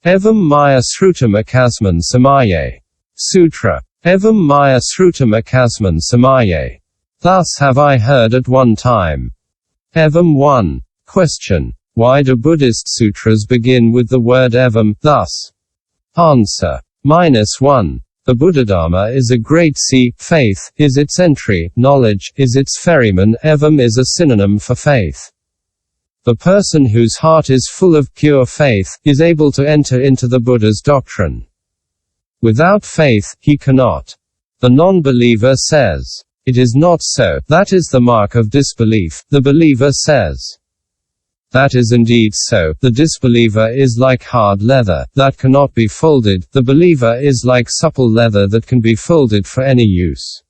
Evam maya srutam samaye. Sutra. Evam maya srutam samaye. Thus have I heard at one time. Evam 1. Question. Why do Buddhist sutras begin with the word evam, thus? Answer. -1. The buddhadharma is a great sea, faith is its entry, knowledge is its ferryman, evam is a synonym for faith. The person whose heart is full of pure faith, is able to enter into the Buddha's doctrine. Without faith, he cannot. The non-believer says, "It is not so, that is the mark of disbelief," the believer says, "That is indeed so." The disbeliever is like hard leather, that cannot be folded, the believer is like supple leather that can be folded for any use.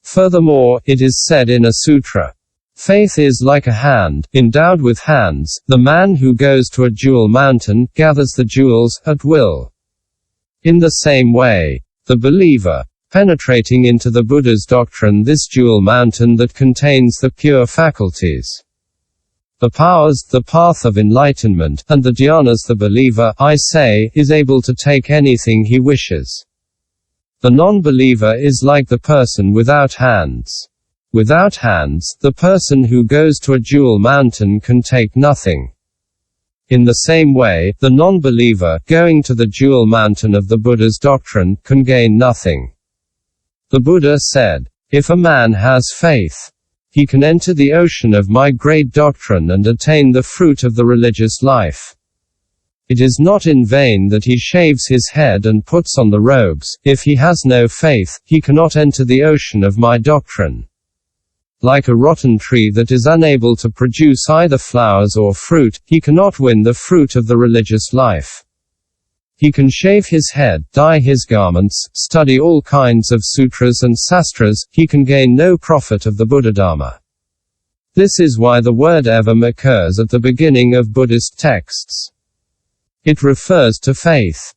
Furthermore, it is said in a sutra, "Faith is like a hand, endowed with hands, the man who goes to a jewel mountain, gathers the jewels, at will." In the same way, the believer, penetrating into the Buddha's doctrine, this jewel mountain that contains the pure faculties, the powers, the path of enlightenment, and the dhyanas, the believer, I say, is able to take anything he wishes. The non-believer is like the person without hands. Without hands, the person who goes to a jewel mountain can take nothing. In the same way, the non-believer, going to the jewel mountain of the Buddha's doctrine, can gain nothing. The Buddha said, "If a man has faith, he can enter the ocean of my great doctrine and attain the fruit of the religious life. It is not in vain that he shaves his head and puts on the robes. If he has no faith, he cannot enter the ocean of my doctrine. Like a rotten tree that is unable to produce either flowers or fruit, he cannot win the fruit of the religious life. He can shave his head, dye his garments, study all kinds of sutras and sastras, he can gain no profit of the buddhadharma." This is why the word evam occurs at the beginning of Buddhist texts. It refers to faith.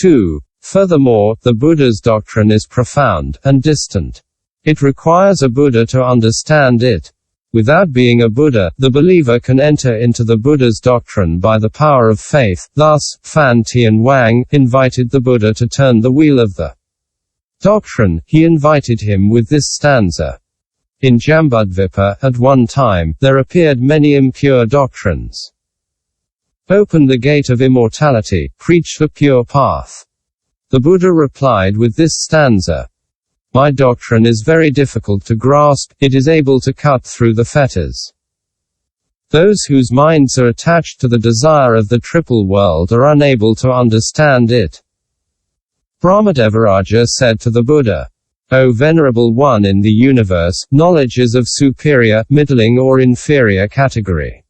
2. Furthermore, the Buddha's doctrine is profound and distant. It requires a Buddha to understand it. Without being a Buddha, the believer can enter into the Buddha's doctrine by the power of faith. Thus, Fan Tian Wang invited the Buddha to turn the wheel of the doctrine. He invited him with this stanza. In Jambudvipa, at one time, there appeared many impure doctrines. Open the gate of immortality, preach the pure path. The Buddha replied with this stanza. My doctrine is very difficult to grasp, it is able to cut through the fetters. Those whose minds are attached to the desire of the triple world are unable to understand it. Brahmadevaraja said to the Buddha, O Venerable One in the universe, knowledge is of superior, middling or inferior category.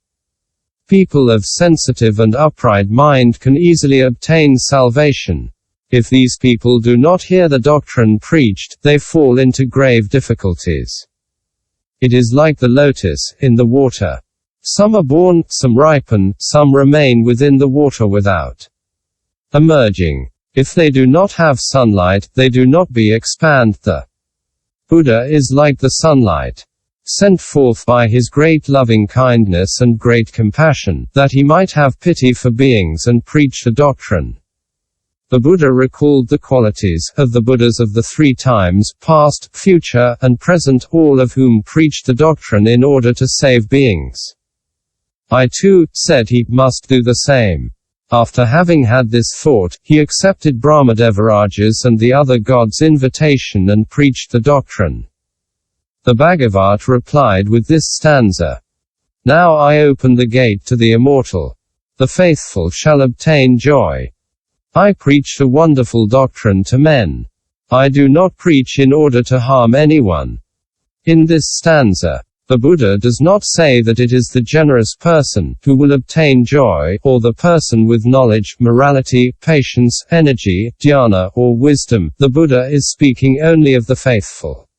People of sensitive and upright mind can easily obtain salvation. If these people do not hear the doctrine preached, they fall into grave difficulties. It is like the lotus, in the water. Some are born, some ripen, some remain within the water without emerging. If they do not have sunlight, they do not expand. The Buddha is like the sunlight, sent forth by his great loving kindness and great compassion, that he might have pity for beings and preach the doctrine. The Buddha recalled the qualities of the Buddhas of the 3 times, past, future, and present, all of whom preached the doctrine in order to save beings. I too, said he, must do the same. After having had this thought, he accepted Brahmadevaraja's and the other gods' invitation and preached the doctrine. The Bhagavat replied with this stanza. Now I open the gate to the immortal. The faithful shall obtain joy. I preach the wonderful doctrine to men. I do not preach in order to harm anyone. In this stanza, the Buddha does not say that it is the generous person who will obtain joy, or the person with knowledge, morality, patience, energy, dhyana, or wisdom. The Buddha is speaking only of the faithful.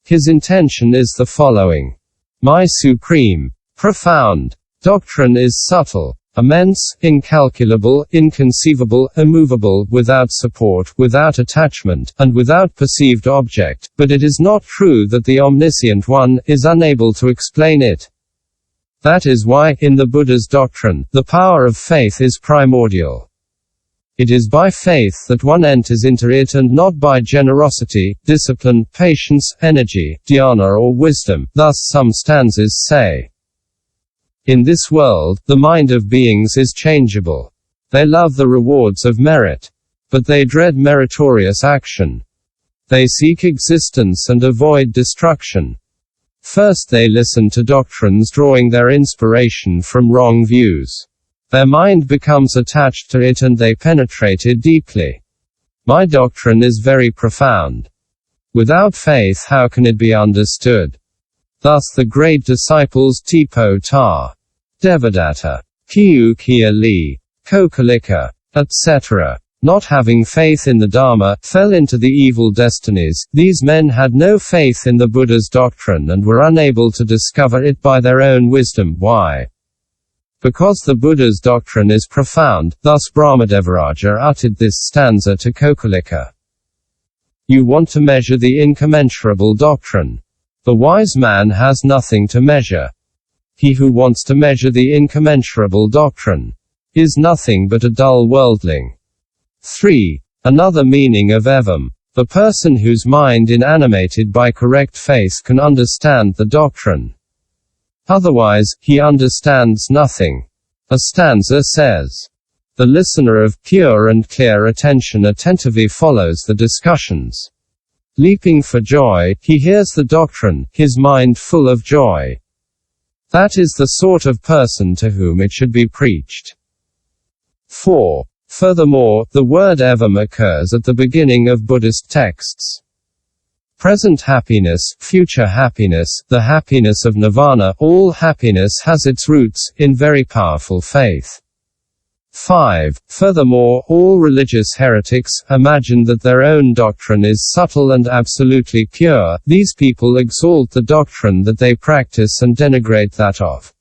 His intention is the following. My supreme, profound doctrine is subtle, immense, incalculable, inconceivable, immovable, without support, without attachment, and without perceived object, but it is not true that the Omniscient One is unable to explain it. That is why, in the Buddha's doctrine, the power of faith is primordial. It is by faith that one enters into it and not by generosity, discipline, patience, energy, dhyana or wisdom. Thus some stanzas say, in this world, the mind of beings is changeable. They love the rewards of merit, but they dread meritorious action. They seek existence and avoid destruction. First they listen to doctrines drawing their inspiration from wrong views. Their mind becomes attached to it and they penetrate it deeply. My doctrine is very profound. Without faith how can it be understood? Thus the great disciples Tipo Ta, Devadatta, Kiu Kia Li, Kokalika, etc., not having faith in the Dharma, fell into the evil destinies. These men had no faith in the Buddha's doctrine and were unable to discover it by their own wisdom. Why? Because the Buddha's doctrine is profound. Thus Brahmadevaraja uttered this stanza to Kokalika. You want to measure the incommensurable doctrine. The wise man has nothing to measure. He who wants to measure the incommensurable doctrine is nothing but a dull worldling. 3. Another meaning of Evam. The person whose mind inanimated by correct faith can understand the doctrine. Otherwise, he understands nothing. A stanza says, the listener of pure and clear attention attentively follows the discussions. Leaping for joy, he hears the doctrine, his mind full of joy. That is the sort of person to whom it should be preached. 4. Furthermore, the word Evam occurs at the beginning of Buddhist texts. Present happiness, future happiness, the happiness of nirvana, all happiness has its roots in very powerful faith. 5. Furthermore, all religious heretics imagine that their own doctrine is subtle and absolutely pure. These people exalt the doctrine that they practice and denigrate that of